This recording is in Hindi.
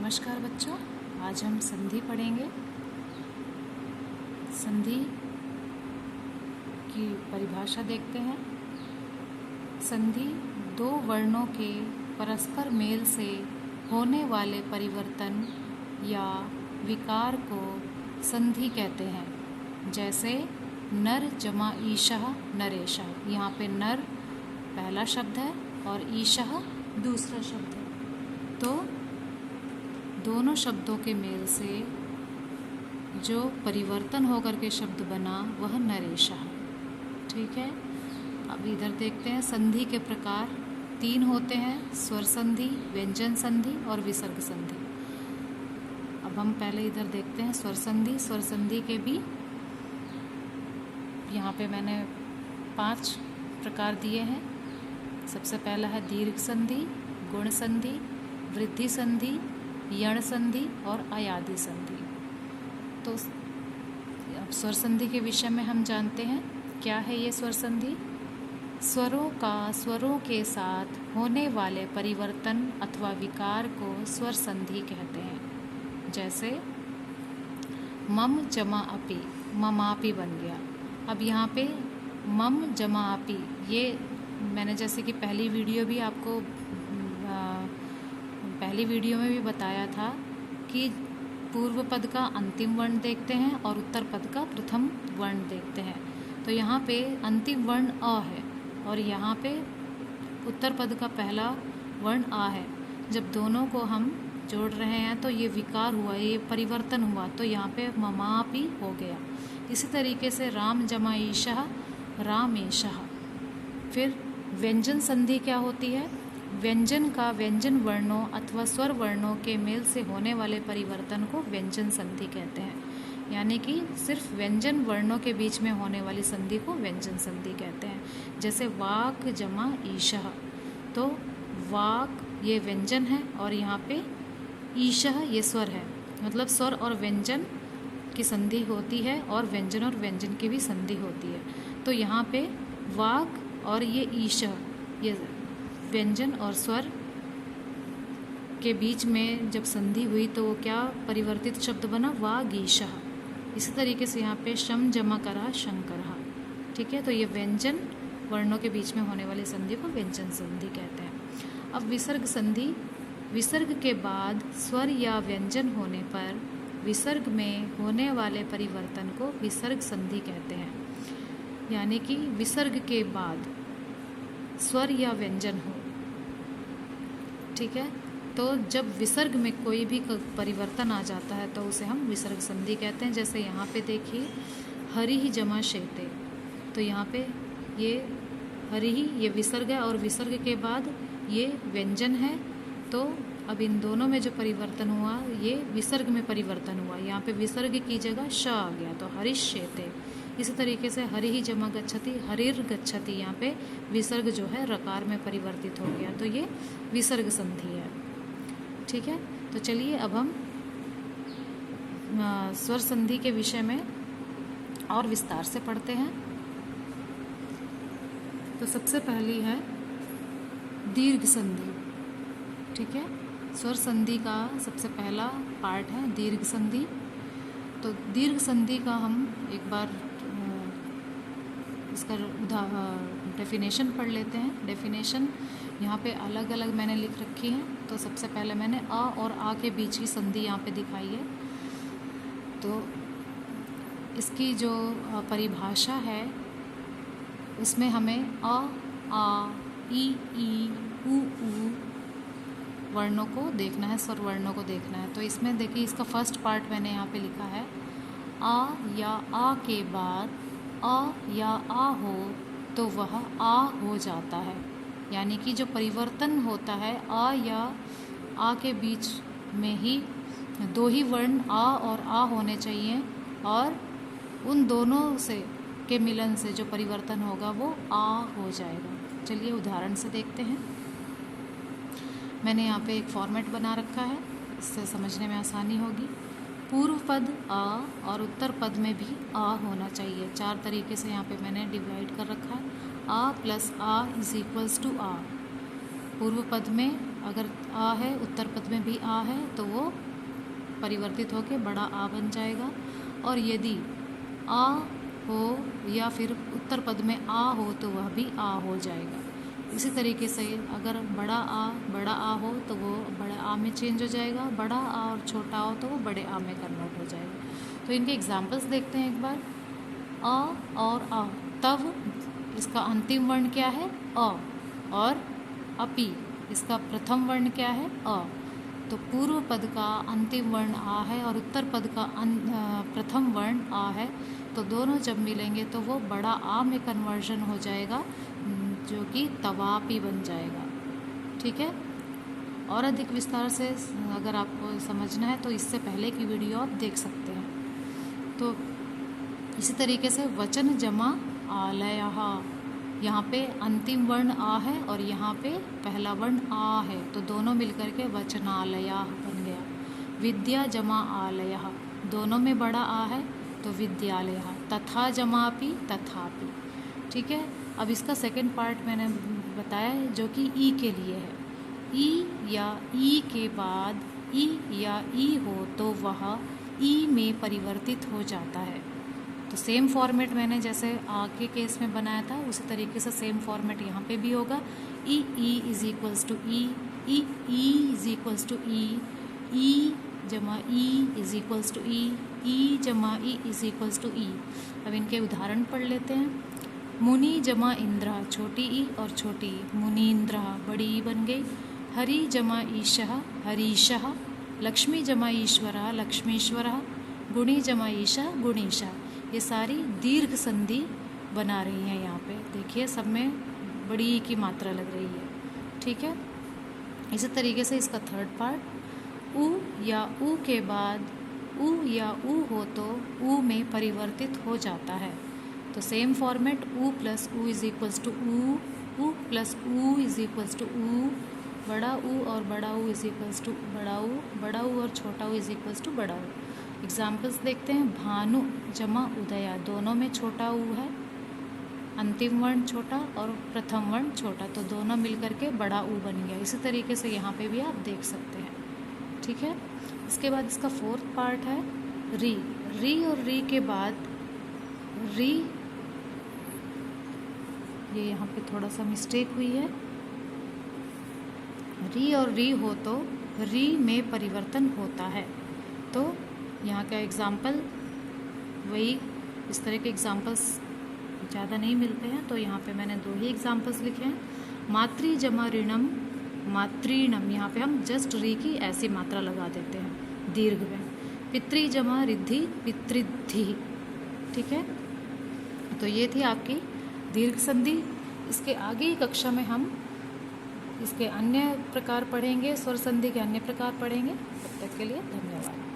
नमस्कार बच्चों, आज हम संधि पढ़ेंगे। संधि की परिभाषा देखते हैं। संधि दो वर्णों के परस्पर मेल से होने वाले परिवर्तन या विकार को संधि कहते हैं। जैसे नर जमा ईशः नरेशः। यहाँ पे नर पहला शब्द है और ईशः दूसरा शब्द है, तो दोनों शब्दों के मेल से जो परिवर्तन होकर के शब्द बना वह नरेशः। ठीक है, अब इधर देखते हैं। संधि के प्रकार तीन होते हैं: स्वर संधि, व्यंजन संधि और विसर्ग संधि। अब हम पहले इधर देखते हैं स्वर संधि। स्वर संधि के भी यहाँ पे मैंने 5 प्रकार दिए हैं। सबसे पहला है दीर्घ संधि, गुण संधि, वृद्धि संधि, यण संधि और अयादि संधि। तो अब स्वर संधि के विषय में हम जानते हैं क्या है ये स्वर संधि। स्वरों का स्वरों के साथ होने वाले परिवर्तन अथवा विकार को स्वर संधि कहते हैं। जैसे मम जमा अपि, ममापि बन गया। अब यहाँ पे मम जमा अपि, ये मैंने जैसे कि पहली वीडियो में भी बताया था कि पूर्व पद का अंतिम वर्ण देखते हैं और उत्तर पद का प्रथम वर्ण देखते हैं। तो यहाँ पे अंतिम वर्ण अ है और यहाँ पे उत्तर पद का पहला वर्ण आ है। जब दोनों को हम जोड़ रहे हैं तो ये विकार हुआ, ये परिवर्तन हुआ, तो यहाँ पे ममापि हो गया। इसी तरीके से राम जमा ईशः रामेशः। फिर व्यंजन संधि क्या होती है? व्यंजन का व्यंजन वर्णों अथवा स्वर वर्णों के मेल से होने वाले परिवर्तन को व्यंजन संधि कहते हैं। यानी कि सिर्फ व्यंजन वर्णों के बीच में होने वाली संधि को व्यंजन संधि कहते हैं। जैसे वाक जमा ईशः, तो वाक ये व्यंजन है और यहाँ पे ईशः ये स्वर है। मतलब स्वर और व्यंजन की संधि होती है और व्यंजन और व्यंजन की भी संधि होती है। तो यहाँ पे वाक और ये ईशः, ये व्यंजन और स्वर के बीच में जब संधि हुई तो वो क्या परिवर्तित शब्द बना? वागीशः। इसी तरीके से यहाँ पे शम जमा करः शंकरः। ठीक है, तो ये व्यंजन वर्णों के बीच में होने वाली संधि को व्यंजन संधि कहते हैं। अब विसर्ग संधि, विसर्ग के बाद स्वर या व्यंजन होने पर विसर्ग में होने वाले परिवर्तन को विसर्ग संधि कहते हैं। यानी कि विसर्ग के बाद स्वर या व्यंजन हो, ठीक है, तो जब विसर्ग में कोई भी परिवर्तन आ जाता है तो उसे हम विसर्ग संधि कहते हैं। जैसे यहाँ पे देखिए हरि ही जमा शेते, तो यहाँ पे ये हरि ही ये विसर्ग है और विसर्ग के बाद ये व्यंजन है। तो अब इन दोनों में जो परिवर्तन हुआ ये विसर्ग में परिवर्तन हुआ। यहाँ पे विसर्ग की जगह श आ गया तो हरिष्येते। इसी तरीके से हरि ही जमा गच्छति, हरिर गच्छति, यहाँ पे विसर्ग जो है रकार में परिवर्तित हो गया, तो ये विसर्ग संधि है। ठीक है, तो चलिए अब हम स्वर संधि के विषय में और विस्तार से पढ़ते हैं। तो सबसे पहली है दीर्घ संधि। ठीक है, स्वर संधि का सबसे पहला पार्ट है दीर्घ संधि। तो दीर्घ संधि का हम एक बार इसका डेफिनेशन पढ़ लेते हैं। डेफिनेशन यहाँ पे अलग अलग मैंने लिख रखी है। तो सबसे पहले मैंने अ और आ के बीच की संधि यहाँ पे दिखाई है। तो इसकी जो परिभाषा है उसमें हमें अ, आ, ई, उ वर्णों को देखना है, स्वर वर्णों को देखना है। तो इसमें देखिए इसका फर्स्ट पार्ट मैंने यहाँ पे लिखा है, आ या आ के बाद अ या आ हो तो वह आ हो जाता है। यानी कि जो परिवर्तन होता है आ या आ के बीच में ही दो ही वर्ण आ और आ होने चाहिए और उन दोनों से के मिलन से जो परिवर्तन होगा वो आ हो जाएगा। चलिए उदाहरण से देखते हैं। मैंने यहाँ पे एक फॉर्मेट बना रखा है, इससे समझने में आसानी होगी। पूर्व पद आ और उत्तर पद में भी आ होना चाहिए। 4 तरीके से यहाँ पे मैंने डिवाइड कर रखा है। आ प्लस आ इज इक्वल्स टू आ। पूर्व पद में अगर आ है, उत्तर पद में भी आ है तो वो परिवर्तित होकर बड़ा आ बन जाएगा। और यदि आ हो या फिर उत्तर पद में आ हो तो वह भी आ हो जाएगा। इसी तरीके से अगर बड़ा आ हो तो वो बड़ा आ में चेंज हो जाएगा, बड़ा आ और छोटा आ हो तो वो बड़े आ में कन्वर्ट हो जाएगा। तो इनके एग्जाम्पल्स देखते हैं एक बार। आ और आ, तब इसका अंतिम वर्ण क्या है? अ। और अपि, इसका प्रथम वर्ण क्या है? अ। तो पूर्व पद का अंतिम वर्ण आ है और उत्तर पद का प्रथम वर्ण आ है, तो दोनों जब मिलेंगे तो वो बड़ा आ में कन्वर्जन हो जाएगा, जो कि तवापि बन जाएगा। ठीक है। और अधिक विस्तार से अगर आपको समझना है तो इससे पहले की वीडियो आप देख सकते हैं। तो इसी तरीके से वचन जमा आलयः, यहाँ पे अंतिम वर्ण आ है और यहाँ पे पहला वर्ण आ है, तो दोनों मिलकर के वचनालयः बन गया। विद्या जमा आलयः, दोनों में बड़ा आ है तो विद्यालयः। तथा जमापि, तथापि। ठीक है। अब इसका सेकंड पार्ट मैंने बताया है जो कि ई के लिए है। ई या ई के बाद ई या ई हो तो वह ई में परिवर्तित हो जाता है। तो सेम फॉर्मेट मैंने जैसे आ के केस में बनाया था उसी तरीके से सेम फॉर्मेट यहाँ पे भी होगा। ई इज इक्वल्स टू ई इज इक्वल्स टू ई जमा ई इज इक्वल्स टू ई जमा ई इज इक्वल्स टू ई। अब इनके उदाहरण पढ़ लेते हैं। मुनि जमा इंद्र, छोटी ई और छोटी ई, मुनीन्द्र, बड़ी ई बन गई। हरि जमा ईशः, हरीशः। लक्ष्मी जमा ईश्वरः, लक्ष्मीश्वरः। गुणी जमा ईशा, गुणीशा। ये सारी दीर्घ संधि बना रही हैं। यहाँ पे देखिए सब में बड़ी ई की मात्रा लग रही है। ठीक है। इसी तरीके से इसका थर्ड पार्ट, उ या उ के बाद उ या उ हो तो उ में परिवर्तित हो जाता है। तो सेम फॉर्मेट, उ प्लस उ इज इक्वल्स टू उ प्लस उ इज इक्वल्स टू उ, बड़ा उ और बड़ा उ इज इक्वल्स टू बड़ा उ और छोटा उ इज इक्वल्स टू बड़ा उ। एग्जाम्पल्स देखते हैं। भानु जमा उदया, दोनों में छोटा उ है, अंतिम वर्ण छोटा और प्रथम वर्ण छोटा, तो दोनों मिलकर के बड़ा उ बन गया। इसी तरीके से यहाँ पे भी आप देख सकते हैं। ठीक है। इसके बाद इसका फोर्थ पार्ट है री और री के बाद री, ये यहाँ पे थोड़ा सा मिस्टेक हुई है। री और री हो तो री में परिवर्तन होता है। तो यहाँ का एग्जाम्पल वही, इस तरह के एग्जाम्पल्स ज़्यादा नहीं मिलते हैं, तो यहाँ पे मैंने 2 ही एग्जाम्पल्स लिखे हैं। मातृ जमा ऋणम, मातृणम, यहाँ पे हम जस्ट री की ऐसी मात्रा लगा देते हैं दीर्घ में। पितृ जमा रिद्धि, पितृद्धि। ठीक है। तो ये थी आपकी दीर्घ संधि। इसके आगे की कक्षा में हम इसके अन्य प्रकार पढ़ेंगे, स्वर संधि के अन्य प्रकार पढ़ेंगे। तब तक के लिए धन्यवाद।